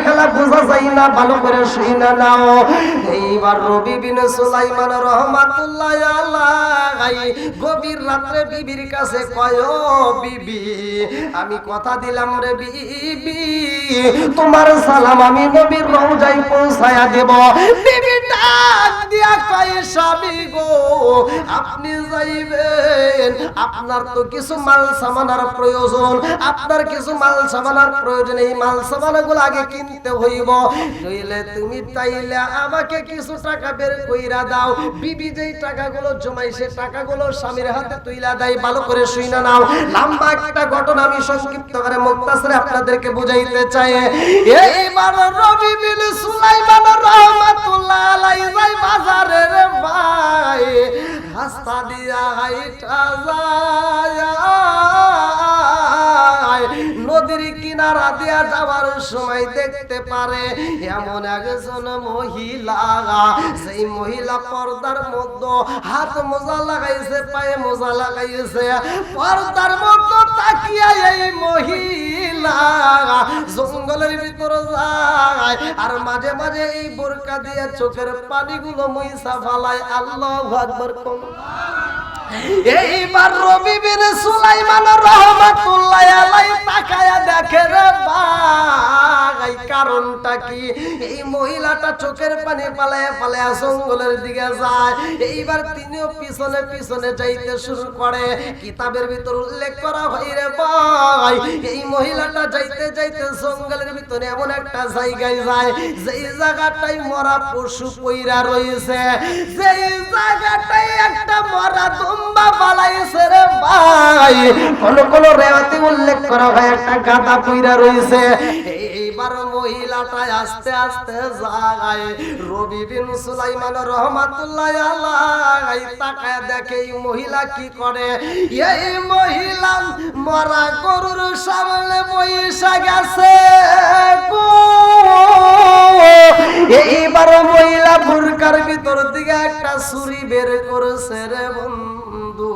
খেলা বোঝা যায় না, ভালো করে শুইনা নাও। এইবার রবি বিন সুলাইমান রহমাতুল্লাহ আলাইহি গভীর রাত্রে বিবির কাছে কয়, ও বিবি, আমি কথা দিলাম রে বিবি, তোমার সালাম আমি নবীর রওজায় পৌঁছায়া দেব। বিবি ডাক দিয়া কয়, স্বামী গো, আপনি যাইবেন, আপনার তো কিছু মাল সামানার প্রয়োজন, আপনার কিছু মাল সামানার প্রয়োজন, এই মাল সামানগুলো আগে কিনতে হইব, নইলে তুমি চাইলে আমাকে কিছু টাকা বের কইরা দাও। বিবি যেই টাকাগুলো জমাই সে টাকাগুলো স্বামীর হাতে তুইলা দেয়। ভালো করে শুইনা নাও, লম্বা একটা ঘটনা আমি সংক্ষিপ্ত করে মুক্তাসরে আপনাদেরকে বুঝাইতে চাই। এইবার রবি বিন সুলাইমান রহমাতুল্লাহ আলাইহি যাই বাজারে রে ভাই, রাস্তা দিয়া হাইটা যায়, নদীর কিনারা দিয়া যাওয়ার সময় দেখতে পারে এমন একজন মহিলা, সেই মহিলা পর্দার মধ্যে হাত মোজা লাগাইছে, পায়ে মোজা লাগাইছে, পর্দার মধ্যে তাকিয়া এই মহিলা জঙ্গলের ভিতরে যায় আর মাঝে মাঝে এই বোরকা দিয়ে চোখের পানিগুলো মুইসা ফালায়। আল্লাহু আকবার। এইবার রবি বিন সুলাইমান রহমাতুল্লাহ আলাইহি তাকায়া দেখে রে ভাই, কারণটা কি? এই মহিলাটা চোখের পানি পালায়া পালায়া জঙ্গলের দিকে যায়। এইবার তিনিও পিছনে পিছনে যাইতে শুরু করে। কিতাবের ভিতর উল্লেখ করা হয় রে ভাই, এই মহিলাটা যাইতে যাইতে জঙ্গলের ভিতরে এমন একটা জায়গায় যায়, যেই জায়গাটাই মরা পশু পইরা রয়েছে, যেই জায়গাটাই একটা মরা দুম্বা পালাইছে রে ভাই। কোন কোন রেওয়াতে উল্লেখ করা হয় একটা গাদা পইরা রয়েছে। এইবার মহিলাটা আস্তে আস্তে যায়, রবি বিন সুলাইমান রহমাতুল্লাহ আলাইহি তাকায় দেখে এই মহিলা কি করে। এই মহিলা মরা গরুর সামনে বইসা গেছে। এইবার মহিলা বুরকার ভিতর থেকে একটা ছুরি বের করেছে রে বন্ধু।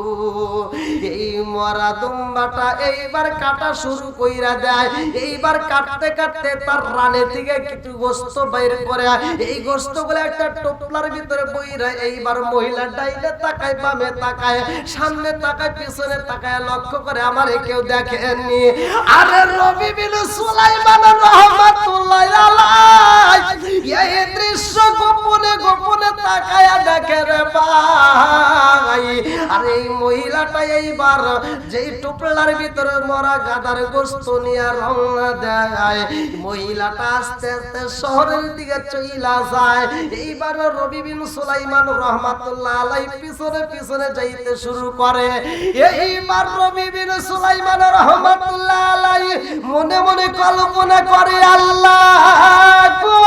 এই মরা দুম্বাটা এইবার কাটা শুরু কইরা দেয়। এইবার কাটতে কাটতে তার রানে থেকে কিছু গোশত বাইর করে, এই গোশতগুলো একটা টোপলার ভিতরে বইরা এইবার মহিলা ডাইনে তাকায়, বামে তাকায়, সামনে তাকায়, পিছনে তাকায়, লক্ষ্য করে আমারে কেউ দেখেননি। আরে রবি বিন সুলাইমান রহমাতুল্লাহ আলাইহি এই দৃশ্য গোপনে গোপনে তাকায় দেখে রে ভাই। আরে এই মহিলাটা এইবার যেই টোপলার ভিতরে মরা গাদার গোশত নিয়ে রওনা দেয়, মহিলাটা আস্তে আস্তে শহরের দিকে চইলা যায়। এইবার রবি বিন সুলাইমান রহমাতুল্লাহ আলাইহি পিছনে পিছনে যাইতে শুরু করে। এইবার রবি বিন সুলাইমান রহমাতুল্লাহ আলাইহি মনে মনে কল্পনা করে, আল্লাহ গো,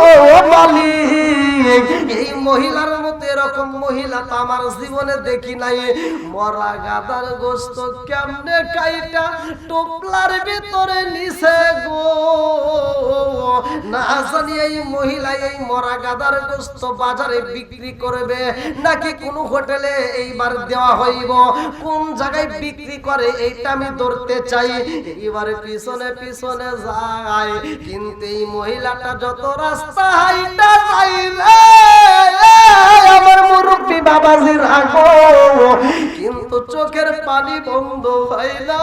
ও মালিক, এই মহিলার মতো এরকম মহিলা তো আমার জীবনে দেখি নাই। মরা গাদার গোশত কেমনে কাইটা টোপলার ভিতরে নিছে গো, না জানি এই মহিলা এই মরা গাদার গোশত বাজারে বিক্রি করবে নাকি কোন হোটেলে এইবার দেওয়া হইব, কোন জায়গায় বিক্রি করে এইটা আমি ধরতে চাই। এইবার পিছনে পিছনে যায়, কিন্তু এই মহিলাটা যত রাস্তা হাইটা যাইলে আমার মুরব্বি বাবাজির আগো, কিন্তু চোখের পানি বন্ধ হয় না।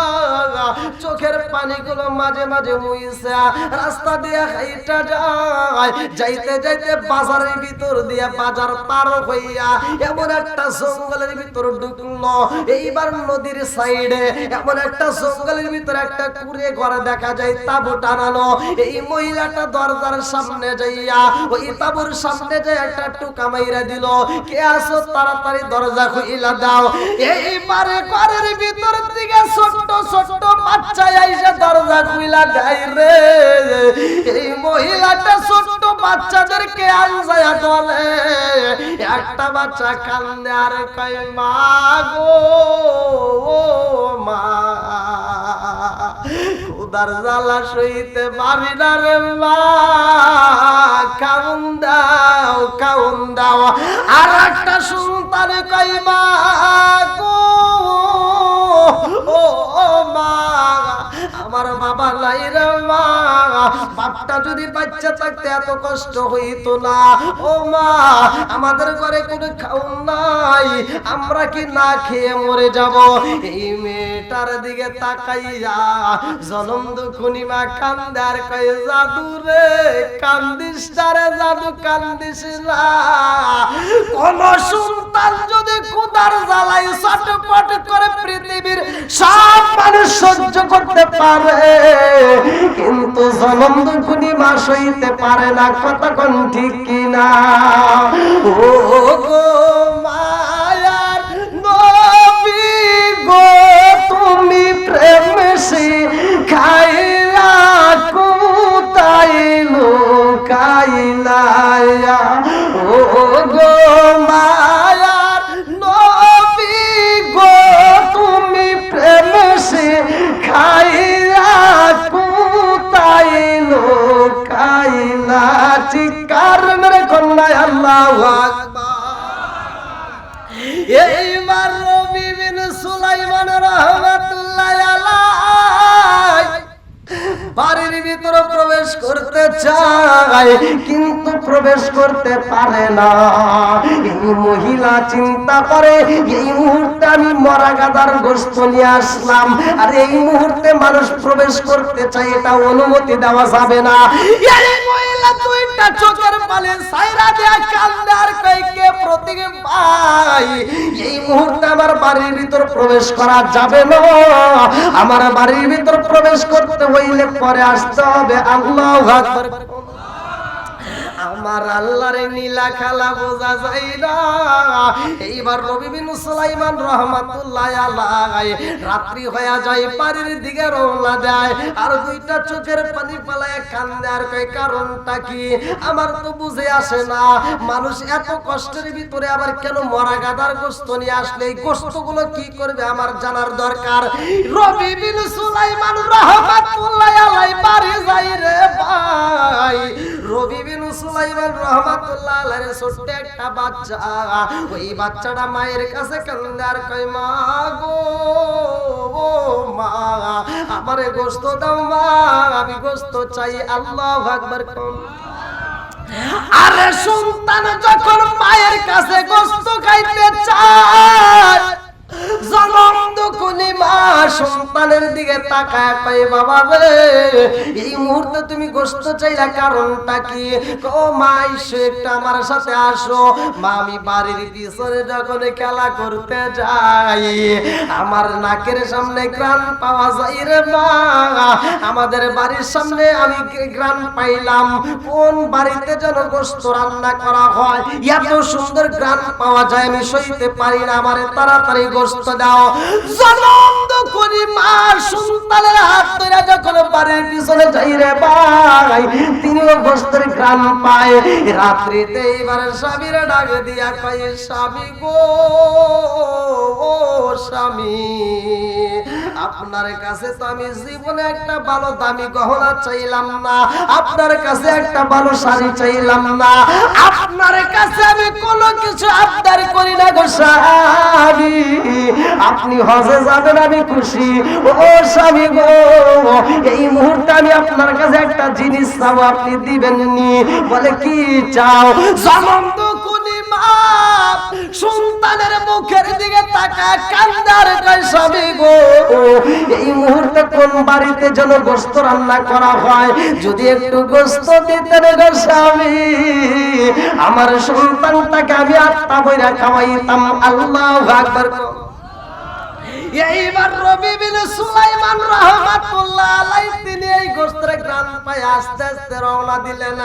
চোখের পানিগুলো মাঝে মাঝে মুইসা রাস্তা দিয়ে হাইটা যায়। যাইতে যাইতে বাজারের ভিতর দিয়ে বাজার পার হইয়া এমন একটা জঙ্গলের ভিতর ঢুকলো। এইবার নদীর সাইডে এমন একটা জঙ্গলের ভিতরে একটা কুড়ে ঘরে দেখা যায় তাবু টানানো। এই মহিলাটা দরজার সামনে যাইয়া ওই তাবুর সামনে যে একটা টুকা মাইরা দিল, কে আসো তাড়াতাড়ি দরজা খুইলা দাও। এইবারে ঘরের ভিতর থেকে ছোট্ট ছোট্ট বাচ্চা আইসা দরজা খুইলা দেয় রে। এই মহিলাটা ছোট্ট বাচ্চাদেরকে আনজায়া ধরে। একটা বাচ্চা কান্দে আর কয়, মা গো, ও মা, খুদার জ্বালা সইতে পারি না রে মা, কাউন দাও কাউন দাও। আর একটা সন্তান কয়, মা গো, ও মা, আমার বাবা নাই রে মা, বাপটা যদি বাচ্চা থাকতে এত কষ্ট হইতো না। ও মা, আমাদের ঘরে কোনো খাওন নাই, আমরা কি না খেয়ে মরে যাব? এই মেয়েটার দিকে তাকাইয়া জনম দুখুনি মা কান্দে আর কয়, জাদু রে কান্দিস না রে জাদু, কান্দিস না। কোন সন্তান যদি ক্ষুধার জ্বালায় ছটফট করে পৃথিবীর সব মানুষ সহ্য করতে পারে, কিন্তু জনম দুখুনি মা সইতে পারে না। কথা কোন ঠিক কিনা? ও গো মায়ার নবী গো, তুমি প্রেম শিখাইলা কোথায় লুকাইলা? ও গো মায়ার নবী গো, তুমি প্রেম শিখাইলা কোথায় লুকাইলা? চিৎকার মেরে কন্যায় আল্লাহু আকবার। এইবার নবী বিন সুলাইমান রাহমাতুল্লাহ আলাইহি বাড়ির ভিতরে প্রবেশ করতে চায়, কিন্তু প্রবেশ করতে পারে না। এই মহিলা চিন্তা করে, এই মুহূর্তে আমি মরা গাদার গোশত নিয়ে আসলাম, আর এই মুহূর্তে মানুষ প্রবেশ করতে চায়, এটা অনুমতি দেওয়া যাবে না। এই মহিলা দুইটা চোখের পানি ছাইরা দিয়া কান্দে আর কয়, কে প্রতীক ভাই, এই মুহূর্তে আমার বাড়ির ভিতর প্রবেশ করা যাবে না। আমার বাড়ির ভিতর প্রবেশ করতে হইলে পরে আসতে হবে। আল্লাহু আকবার। আমার আল্লাহর নীলা খালা বোঝা যায় না। এইবার নবী বিন সুলাইমান রাহমাতুল্লাহ আলাইহি রাত্রি হয়ে যায়, বাড়ির দিকে রওনা দেয়, আর দুইটা চোখের পানি ফেলায় কান্দে আর কয়, কারণটা কি? আমার তো বুঝে আসে না, মানুষ এত কষ্টের ভিতরে আবার কেন মরা গাদার গোশত নিয়ে আসলে? এই গোশতগুলো কি করবে আমার জানার দরকার। নবী বিন সুলাইমান রাহমাতুল্লাহ আলাইহি বাড়ি যাই রে ভাই। নবী বিন সুলাইমান রাহমাতুল্লাহ আলাইহির ছোট্ট একটা বাচ্চা, ওই বাচ্চাটা মায়ের কাছে কান্দে আর কয়, মা গো, ও মা, আমারে গোশত দাও মা, আমি গোশত চাই। আল্লাহু আকবার। আরে সন্তান যখন মায়ের কাছে গোশত খাইতে চায়, জনম দুখুনি মা সন্তানের দিকে তাকায় কয়, বাবা রে, এই মুহূর্তে তুমি গোশত চাইলা, কারণটা কি? ও মা, এসো একটু আমার সাথে আসো। মা, আমি বাড়ির পিছনে যখন খেলা করতে যাই, আমার নাকের সামনে ঘ্রাণ পাওয়া যায় রে মা। আমাদের বাড়ির সামনে আমি ঘ্রাণ পাইলাম, কোন বাড়িতে যেন গোশত রান্না করা হয়, এত সুন্দর ঘ্রাণ পাওয়া যায়, আমি সইতে পারি না, আমারে তাড়াতাড়ি গোশত দাও। জনম দুখুনি মা সন্তানের হাত ধরে যখন বাড়ির পিছনে যাই রে ভাই, তিনিও গোশতের ঘ্রাণ পায়। রাত্রিতে এবার স্বামীর ডাক দিয়া কয়, স্বামী গো, ও স্বামী, আপনার কাছে তো আমি জীবনে একটা ভালো দামি গহনা চাইলাম না, আপনার কাছে একটা ভালো শাড়ি চাইলাম না, আপনার কাছে আমি কোনো কিছু আবদার করি না গো স্বামী। আপনি হজে যাবেন, আমি খুশি। ও স্বামী গো, এই মুহূর্তে আমি আপনার কাছে একটা জিনিস চাবো, আপনি দিবেন নি? বলে, কি চাও? জনম দুখুনি মা সন্তানের মুখের দিকে তাকায় কান্দার কয়, স্বামী গো, এই মুহূর্তে কোন বাড়িতে যেন গোশত রান্না করা হয়, যদি একটু গোশত দিতেন গো স্বামী, আমার সন্তানটাকে আমি আত্মা বইরা খাওয়াইতাম। আল্লাহু আকবার। এইবার নবী বিন সুলাইমান রাহমাতুল্লাহ আলাইহি তিনি এই গোশতের ঘ্রাণ পায় আস্তে আস্তে রওনা দিলেন।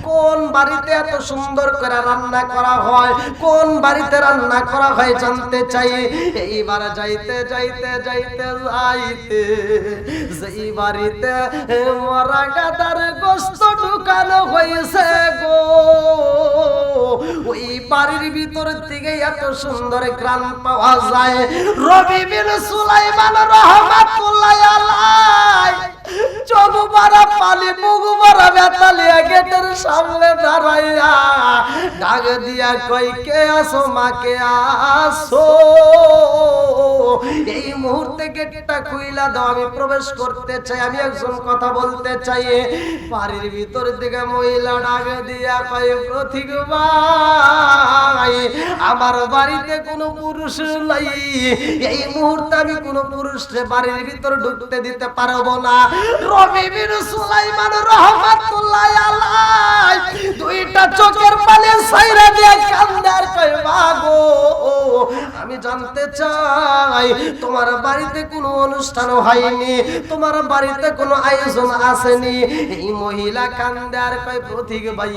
কোন বাড়িতে এত সুন্দর করে রান্না করা হয়, কোন বাড়িতে রান্না করা হয় জানতে চাই। এইবার যাইতে যাইতে যাইতে যাইতে যেই বাড়িতে মরা গাদার গোশত ঢুকানো হয়েছে গো, ওই বাড়ির ভিতর থেকে এত সুন্দর ঘ্রাণ পাওয়া যায়। নবী বিন সুলাইমান রাহমাতুল্লাহ আলাইহি চোখ ভরা পানি, মুখ ভরা ব্যথা লিয়া গেটের সামনে দাঁড়াইয়া ডাক দিয়া কই, কে আসো মা, কে আসো? এই মুহূর্তে গেটটা খুইলা দাও, আমি প্রবেশ করতে চাই, আমি একজন কথা বলতে চাই। বাড়ির ভিতর থেকে মহিলা ডাক দিয়া কয়, প্রতীক ভাই আমার বাড়িতে কোনো পুরুষ নাই, এই মুহূর্তে আমি কোনো পুরুষকে বাড়ির ভিতর ঢুকতে দিতে পারবো না। রবি বিন সুলাইমান রাহমাতুল্লাহ আলাইহি দুইটা চোখের পানি ছাইরা দিয়ে কান্দে আর কয়, মা গো আমি জানতে চাই তোমার বাড়িতে কোনো অনুষ্ঠান হয়নি, তোমার বাড়িতে কোনো আয়োজন আসেনি। এই মহিলা কান্দে আর কয়, প্রতীক ভাই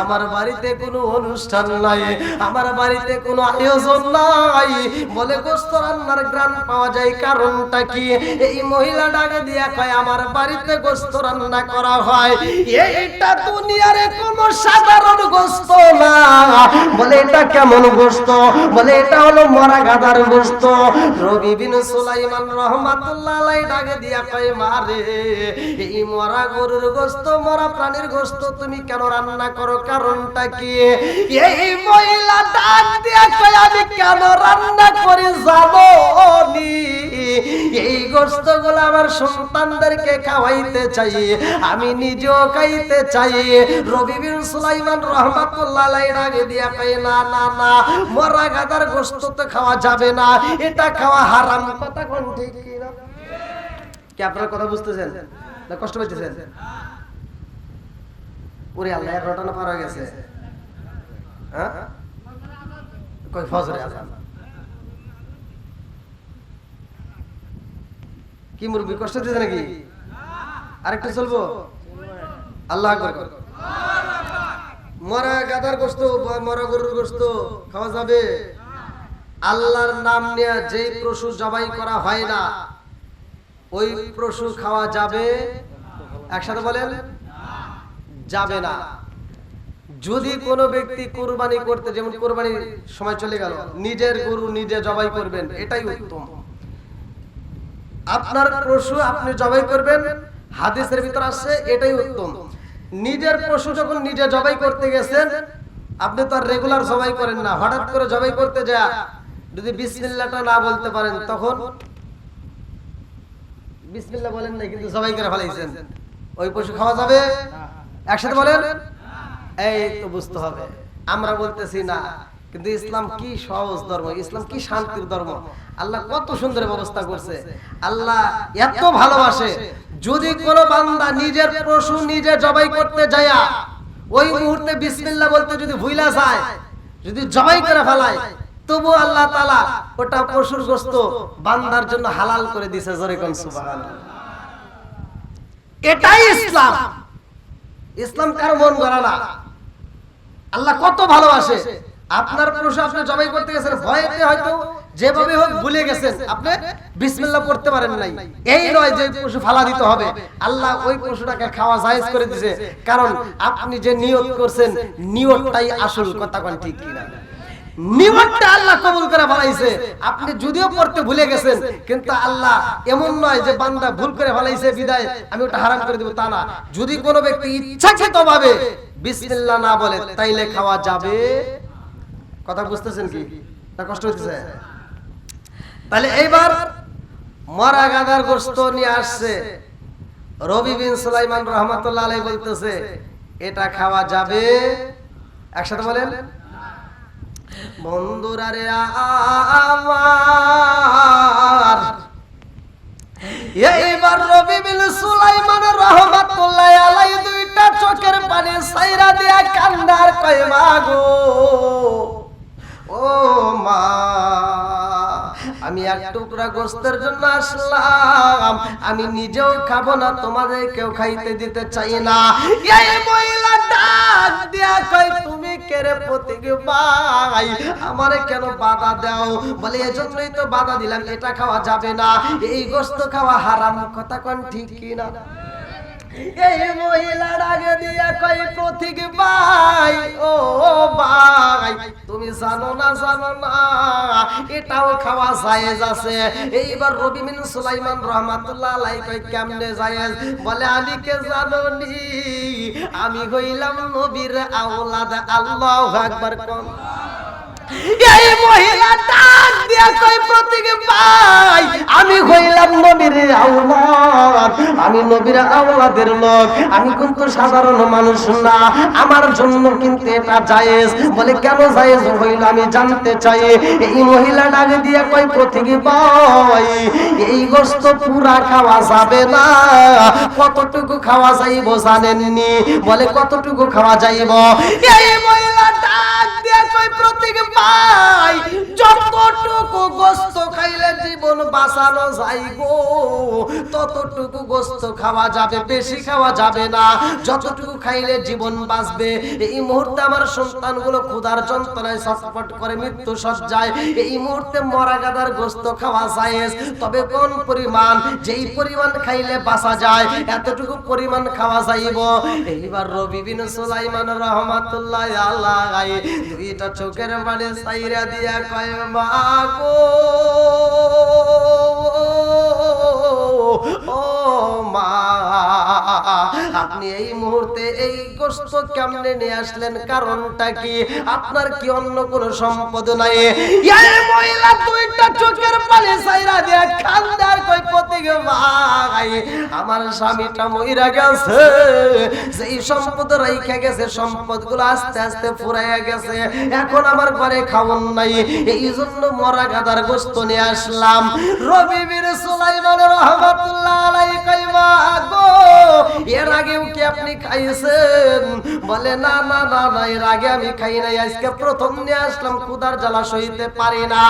আমার বাড়িতে কোনো অনুষ্ঠান নাই, আমার বাড়িতে কোনো আয়োজন নাই। বলে গোশত রান্নার গ্রান পাওয়া যায়, কারণটা কি? এই মহিলা ডাকে দিয়া কয়, আমার বাড়িতে গোশত রান্না করা হয়, এইটা দুনিয়ার কোনো সাধারণ গোশত না। বলে এটা কেমন গোশত? বলে এটা হলো মরা গাধার গোশত। রবি বিন সুলাইমান রাহমাতুল্লাহ আলাইহি ডাকে দিয়া কয়, মারে এই মরা গরুর গোশত, মরা প্রাণীর গোশত তুমি কেন রান্না করো, কারণটা কি? এই মহিলা ডাক দিয়া কয়, আমি কেন রান্না করি জানো নি? এই গোশতগুলো আমার সন্তানদেরকে খাওয়াইতে চাই, আমি নিজেও খাইতে চাই। রবি বিন সুলাইমান রাহমাতুল্লাহ আলাইহি ডাকে দিয়া কয়, না না না, মরা গাধার গোশত তো খাওয়া যাবে না, এটা খাওয়া হারাম। কথা কোন ঠিক কি না? কি আপনারা কথা বুঝতেছেন না কষ্ট পাইতেছেন? ওরে আল্লাহ, 11টা না পার হয়ে গেছে। হ্যাঁ কই ফজরে আজান কি মুরব্বি কষ্ট দিতে নাকি? আরেকটু চলবো? আল্লাহ আকবার। মরা গাধার গোশত, মরা গরুর গোশত খাওয়া যাবে? আল্লাহর নাম নিয়ে যে পশু জবাই করা হয় না, ওই পশু খাওয়া যাবে? একসাথে বলেন, যাবে না। যদি কোনো ব্যক্তি কুরবানি করতে, যেমন কুরবানির সময় চলে গেল, নিজের গরু নিজে জবাই করবেন, এটাই উত্তম। আপনার পশু আপনি জবাই করবেন, হাদিসের ভিতর আসছে এটাই উত্তম। নিজের পশু যখন নিজে জবাই করতে গেছেন, আপনি তো আর রেগুলার জবাই করেন না, হঠাৎ করে জবাই করতে যা যদি বিসমিল্লাহটা না বলতে পারেন, তখন বিসমিল্লাহ বলেন না কিন্তু জবাই করে ফেলাইছেন, ওই পশু খাওয়া যাবে? একসাথে বলেন। এই তো বুঝতে হবে, আমরা বলতেছি না, কিন্তু ইসলাম কি সহজ ধর্ম, ইসলাম কি শান্তির ধর্ম। আল্লাহ কত সুন্দর ব্যবস্থা করছে, আল্লাহ এত ভালোবাসে। যদি কোনো বান্দা নিজের পশু নিজে জবাই করতে যায়, ওই মুহূর্তে বিসমিল্লাহ বলতে যদি ভুইলা যায়, যদি জবাই করে ফেলায়, তবু আল্লাহ তাআলা ওটা পশুর গোশত বান্দার জন্য হালাল করে দিয়েছে। জোরে কোন সুবহানাল্লাহ। এটাই ইসলাম। ইসলাম কারো মন গড়া না। আল্লাহ কত ভালোবাসে। আপনার পশু আপনি জবাই করতে গেছেন, ভয়েতে হয়তো যেভাবে হোক ভুলে গেছেন, আপনি বিসমিল্লাহ পড়তে পারেন নাই, এই নয় যে পশু ফালা দিতে হবে। আল্লাহ ওই পশুটাকে খাওয়া জায়েজ করে দিয়েছে, কারণ আপনি যে নিয়ত করছেন, নিয়তটাই আসল। কথা কোন ঠিক কিনা? নিয়তটা আল্লাহ কবুল করে ফলাইছে। আপনি যদিও পড়তে ভুলে গেছেন, কিন্তু আল্লাহ এমন নয় যে বান্দা ভুল করে ফলাইছে বিদায় আমি ওটা হারাম করে দেব, তা না। যদি কোনো ব্যক্তি ইচ্ছাকৃতভাবে বিসমিল্লাহ না বলে, তাইলে খাওয়া যাবে। কথা বুঝতেছেন কি না? কষ্ট হইতেছে? তাহলে এইবার মরা গাধার গোশত নিয়ে আসছে, রবি বিন সুলাইমান রাহমাতুল্লাহ আলাইহি বলতেছে এটা খাওয়া যাবে? একসাথে বলেন। বন্ধুরা রে আমার, এইবার রবি বিন সুলাইমান রাহমাতুল্লাহ আলাইহি দুইটা চোখের পানি ছাইরা দিয়া কান্দার কয়, মা গো, ও মা, আমি এক টুকরা গোশতের জন্য আসলাম, আমি নিজেও খাবো না, তোমাদের কেউ খাইতে দিতে চাই না। এই মহিলা ডাক দিয়া কয়, তুমি কে রে প্রতীক ভাই, আমারে কেন বাধা দাও? বলে এজন্যই তো বাধা দিলাম, এটা খাওয়া যাবে না, এই গোশত খাওয়া হারাম। কথা কোন ঠিক কি না? এই মহিলা ডাকে দিয়া কয়, প্রতীক ভাই, ও ভাই, তুমি জানো না এটাও খাওয়া জায়েজ আছে। এইবার রবি বিন সুলাইমান রাহমাতুল্লাহ আলাইহি কয়, কেমনে জায়েজ? বলে আমি কে জানোনি, আমি হইলাম নবীর আওলাদ। আল্লাহু আকবার। এই মহিলা ডাক দিয়া কয়, প্রতীক ভাই, হইলাম নবীর আওলাদ, আমি নবীর আওলাদের লোক, আমি কিন্তু সাধারণ মানুষ না, আমার জন্য কিন্তু এটা জায়েজ। বলে কেন জায়েজ হইল আমি জানতে চাই। এই মহিলা ডাক দিয়ে কয় পথিক ভাই, এই গোশত পুরা খাওয়া যাবে না, কতটুকু খাওয়া যাইব জানেননি? বলে কতটুকু খাওয়া যাইব? এই মহিলা ডাক দিয়ে কয় পথিক ভাই, যতটুকু গোশত খাইলে জীবন বাঁচানো যায় গো, ততটুকু গোশত খাওয়া যাবে, বেশি খাওয়া যাবে না। যতটুকু খাইলে জীবন বাঁচবে। এই মুহূর্তে আমার সন্তানগুলো ক্ষুধার যন্ত্রণায় ছটফট করে মৃত্যু সজ্জায়, এই মুহূর্তে মরা গাদার গোশত খাওয়া জায়েজ, তবে কোন পরিমাণ? যেই পরিমাণ খাইলে বাঁচা যায় এতটুকু পরিমাণ খাওয়া যাইব। এইবার রবি বিন সুলাইমান রাহমাতুল্লাহ আলাইহি দুইটা চোখের পানি ছাইরা দিয়া কয় মা গো, ও মা, আপনি এই মুহূর্তে এই গোশত কেমনে নিয়ে আসলেন? কারণটা কি? আপনার কি অন্য কোনো সম্পদ নাই? এই মহিলা দুইটা চোখের পানি ছাইরা দিয়া কান্দে আর কই পথিক ভাই, আমার স্বামীটা মইরা গেছে, যেই সম্পদ রাইখা গেছে সম্পদগুলো আস্তে আস্তে ফুরাইয়া গেছে, এখন আমার ঘরে খাওন নাই, এই জন্য মরা গাদার গোশত নিয়ে আসলাম। রবি বিন সুলাইমান রাহমাতুল্লাহ আলাইহি কই মা গো, এর আগেও কি আপনি খাইছেন? বলে না না না না, এর আগে আমি খাই নাই, আজকে প্রথম নিয়ে আসলাম, ক্ষুধার জ্বালা সইতে পারি না।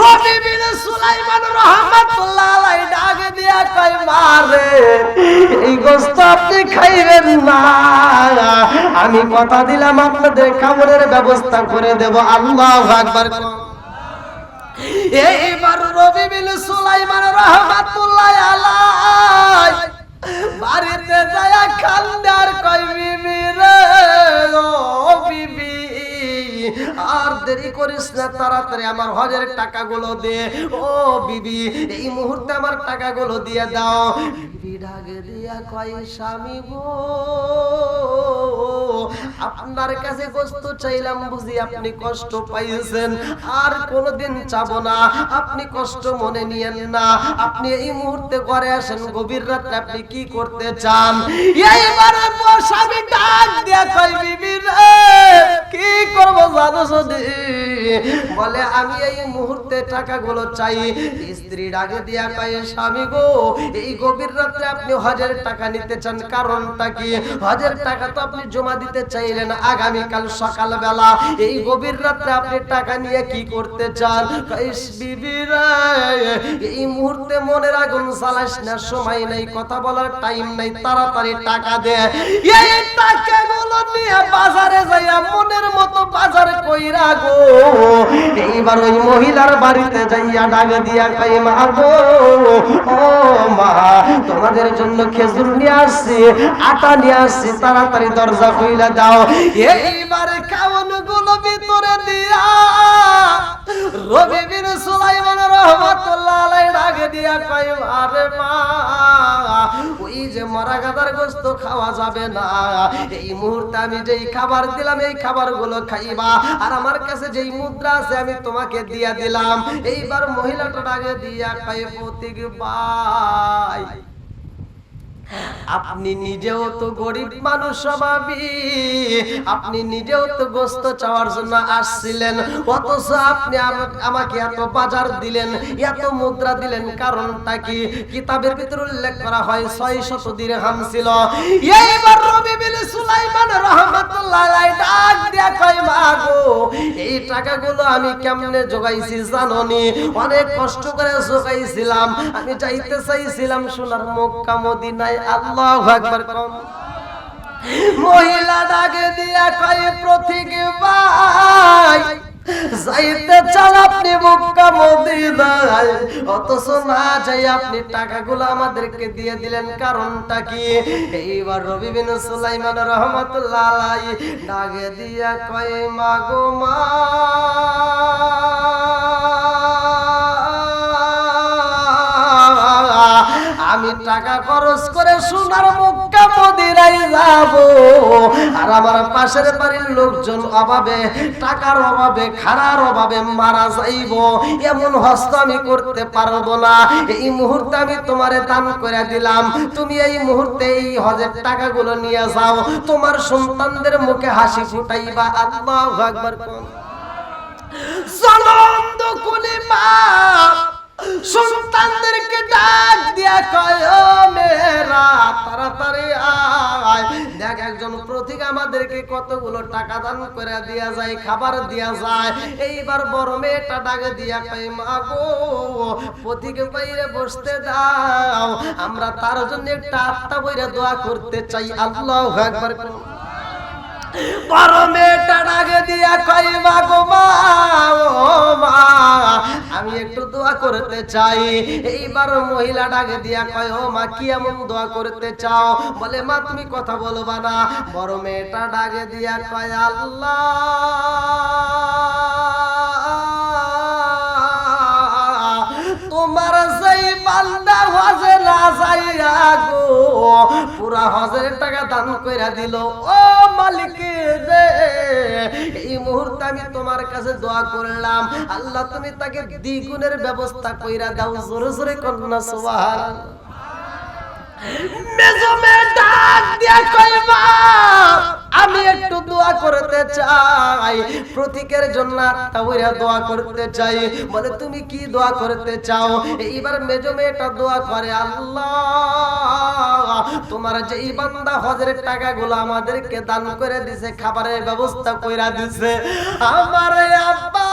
রবি বিন সুলাইমান রাহমাতুল্লাহ আলাইহি ডাক দিয়া কয় মা রে, এই গোশত আপনি খাইবেন না, আমি কথা দিলাম আপনাদের খাবারের ব্যবস্থা করে দেব। আল্লাহু আকবার। এইবার রবি বিন সুলাইমান রাহমাতুল্লাহ আলাইহি বাড়িতে যায় খান্দার কয় বিবি রে, ও বিবি আর দেরি করিস না, তাড়াতাড়ি আমার হজের টাকাগুলো দে। ও বিবি, এই মুহূর্তে আমার টাকাগুলো দিয়ে দাও। বিবি ডাকে দিয়া কয় স্বামী গো, আপনার কাছে গোশত চাইলাম বুঝি আপনি কষ্ট পাইছেন, আর কোনোদিন চাবো না, আপনি কষ্ট মনে নিয়েন না, আপনি এই মুহূর্তে ঘরে আসেন, গভীর রাতে আপনি কি করতে চান? এইবারে স্বামী ডাক দিয়া কয় বিবি রে, কি করব জানো যদি? বলে আমি এই মুহূর্তে টাকাগুলো চাই। স্ত্রী ডাকে দিয়া কয় স্বামী গো, এই গভীর রাতে আপনি হজের টাকা নিতে চান, কারণটা কি? হজের টাকা তো আপনি জমা দিতে চাইলেন আগামীকাল সকালবেলা, এই গভীর রাতে আপনি টাকা নিয়ে কি করতে চান? বিবি রে, এই মুহূর্তে মনের আগুন জ্বালাস না, সময় নাই, কথা বলার টাইম নাই, তাড়াতাড়ি টাকা দে। এই টাকাগুলো নিয়ে বাজারে যাইয়া মনের মতো বাজার কইরা গো, এইবার ওই মহিলার বাড়িতে যাইয়া ডাক দিয়া কই মা গো, ও মা, তোমাদের জন্য খেজুর নিয়ে আসছি, আটা নিয়ে আসছি, তাড়াতাড়ি দরজা খুইলা দাও। এইবারে খাওয়ানোগুলো ভিতরে দিয়া রবি বিন সুলাইমান রাহমাতুল্লাহ আলাইহি ডাক দিয়া কই আরে মা, ওই যে মরা গাদার গোশত খাওয়া যাবে না, এই মুহূর্তে আমি যেই খাবার দিলাম এই খাবারগুলো খাইবা, আর আমার কাছে যেই মুদ্রা আছে আমি তোমাকে দিয়া দিলাম। এইবার মহিলাটা ডাকে দিয়া কই পথিক ভাই, আপনি নিজেও তো গরিব মানুষ স্বভাবী, আপনি নিজেও তো গোশত চাওয়ার জন্য আসছিলেন, অথচ আপনি আমাকে এত বাজার দিলেন, এত মুদ্রা দিলেন, কারণটা কি? কিতাবের ভিতরে উল্লেখ করা হয় 600 দিরহাম ছিল। এইবার রবি বিন সুলাইমান রাহমাতুল্লাহ আলাইহি ডাক দিয়া কয় মা গো, এই টাকাগুলো আমি কেমনে জোগাইছি জানোনি? অনেক কষ্ট করে জোগাইছিলাম, আমি যাইতে চাইছিলাম সোনার মক্কা মদিনায়। আল্লাহু আকবার। মহিলা ডাকে দিয়া কয় পথিক ভাই, যাইতে চান আপনি মক্কা মদিনায়, অথচ না যাই আপনি টাকাগুলো আমাদেরকে দিয়ে দিলেন, কারণটা কি? এইবার রবি বিন সুলাইমান রাহমাতুল্লাহ আলাইহি ডাকে দিয়া কয় মা গো মা, আমি টাকা খরচ করে সোনার মক্কা মদিনায় যাব, আর আমার পাশের বাড়ির লোকজন অভাবে, টাকার অভাবে, খানার অভাবে মারা যাইব, এমন হস্ত আমি করতে পারবো না। এই মুহূর্তে আমি তোমারে দান করে দিলাম, তুমি এই মুহূর্তে এই হজের টাকাগুলো নিয়ে যাও, তোমার সন্তানদের মুখে হাসি ফুটাইবা। আল্লাহু আকবার। জলন্দ কুলি মা সন্তানদেরকে ডাক দিয়া কয়, ও মেয়েরা তাড়াতাড়ি আয়। দেখ একজন প্রতীক আমাদেরকে কতগুলো টাকা দান করে দিয়া যায়, খাবার দিয়া যায়। এইবার বড় মেয়েটা ডাকে দিয়া কয়, মা গো প্রতীকে বাইরে বসতে দাও, আমরা তার জন্য একটা আত্মা বইরে দোয়া করতে চাই। আল্লাহু আকবার। বড় মেয়েটা ডাকে দিয়া কয়, মা গো মা, ও মা আমি একটু দোয়া করতে চাই। এইবার মহিলা ডাকে দিয়া কয়, ও মা কি এমন দোয়া করতে চাও? বলে, মা তুমি কথা বলবা না। বড় মেয়েটা ডাকে দিয়া কয়, আল্লাহ তোমার সেই বান্দা হজে না যাইয়া গো পুরা হজের টাকা দান কইরা দিল, ও মালিক রে এই মুহূর্তে আমি তোমার কাছে দোয়া করলাম, আল্লাহ তুমি তাকে দ্বিগুণের ব্যবস্থা কইরা দাও। জোরে জোরে কন্যা সুবহানাল্লাহ। মেজমে ডাক দিয়া কই, মা আমি একটু দোয়া করতে চাই, প্রতীকের জন্য তাওইরা দোয়া করতে চাই। বলে, তুমি কি দোয়া করতে চাও? এইবার মেজো মেয়েটা দোয়া করে, আল্লাহ তোমার যেই বান্দা হজের টাকাগুলো আমাদেরকে দান করে দিছে, খাবারের ব্যবস্থা কইরা দিছে, আমার আব্বা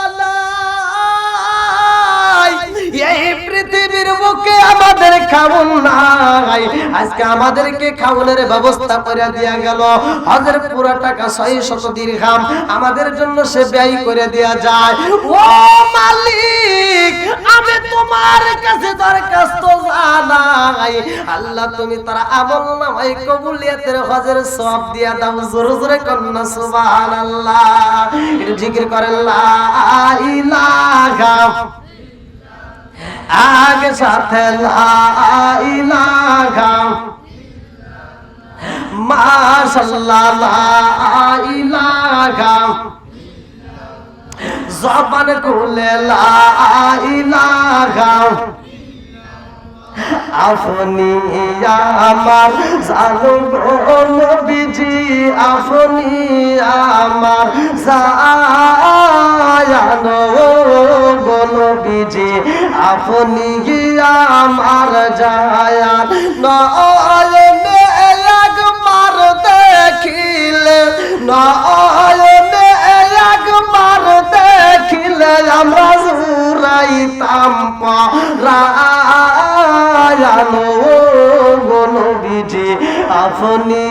এই পৃথিবীর বুকে আমাদের খাওন নাই, আজকে আমাদেরকে খাওনের ব্যবস্থা করে দিয়া গেল। হজের পুরো টাকা 600 দিরহাম আমাদের জন্য সে ব্যয় করে দেয়া যায়। ও মালিক আমি তোমার কাছে দরখাস্ত জানাই, আল্লাহ তুমি তার আমল নামায় কবুলিয়তের হজের সওয়াব দিয়া দাও। জোরে জোরে কন্না সুবহানাল্লাহ। একটু জিকির করেন লা ইলাহা, আগে সাথে লা ইলাহা, মাশাআল্লাহ লা ইলাহা, জবান খুলে লা ইলাহা, আপনি আমার জানো গো নবীজি, আপনি আমার জানো গো নবীজি, আপনি আমার জায়ান, নয়নে একবার দেখিলে, নয়নে একবার দেখিলে আমরা জুরাইতাম পরায়ানো গো নবীজি, আপনি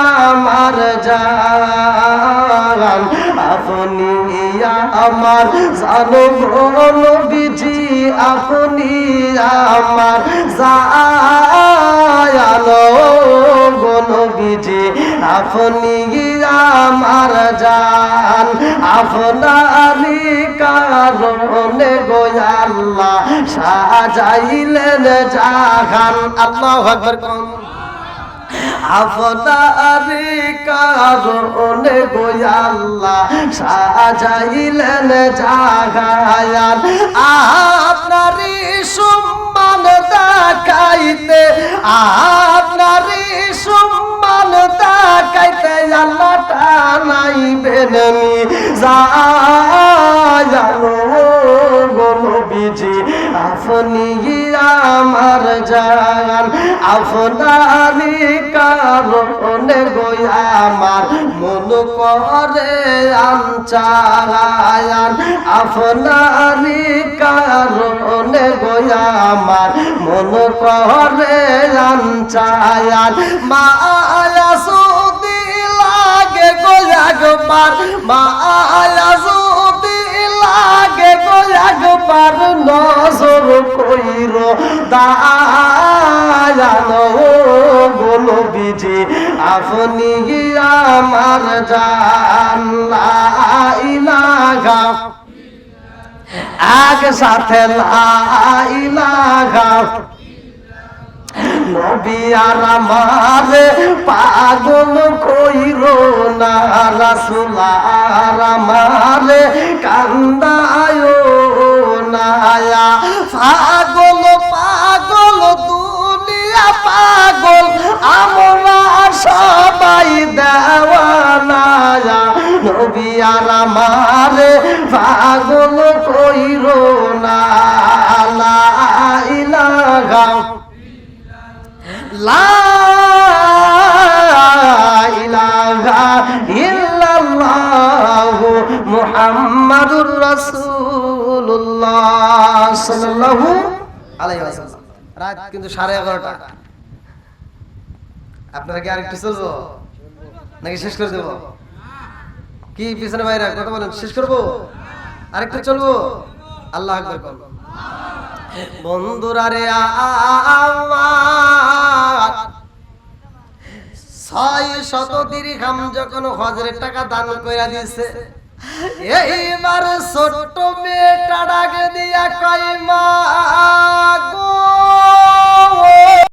আমার জান, আপনি আমার জানো গো নবীজি, আপনি আমার জায়ানো গো নবীজি, আপনি আমার জান, আপনারই কারণে গো আল্লাহ সাজাইলেন জাহান। আল্লাহু আকবার। আপনারই কারণে গো আল্লাহ সাজাইলেন জাহান, আপনারই সম্মান দেখাইতে, আপনারই সম্মান দেখাইতে আল্লাহ টানাইবেন জানো গো নবীজি, আপনি আমার জান, আপনারই কারণে গো আমার মন করে আনচায়ান, আপনারই কারণে গো আমার মন করে আনচায়ান। মায়া সুদি লাগে গো একবার, মায়া সুদি লাগে গো একবার নজর কইরো দায়ানো গো নবীজি, আপনি আমার জান, লা ইলাহা, আগে সাথে লা ইলাহা, নবী আর আমার পাগল কইরো না, রাসূল আর আমার কান্দায়ো না। পাগল পাগল দুনিয়া পাগল, আমরা সবাই দেওয়ানা। নবী আর আমার পাগল কইরো না। লা ইলাহা লা ইলাহা ইল্লাল্লাহ মুহাম্মাদুর রাসূলুল্লাহ সাল্লাল্লাহু আলাইহি ওয়াসাল্লাম। রাত কিন্তু 11:30। আপনারা কি আরেকটু চলবো নাকি শেষ করে দেব? কি পিছনে ভাইরা কথা বলেন, শেষ করবো আরেকটু চলবো? আল্লাহ আকবার বল। বন্ধুরা রে আমার 600 দিরহাম যখন হজরের টাকা দান কইরা দিয়েছে, এইবার ছোট্ট মেয়েটা ডাকে দিয়া কয় মা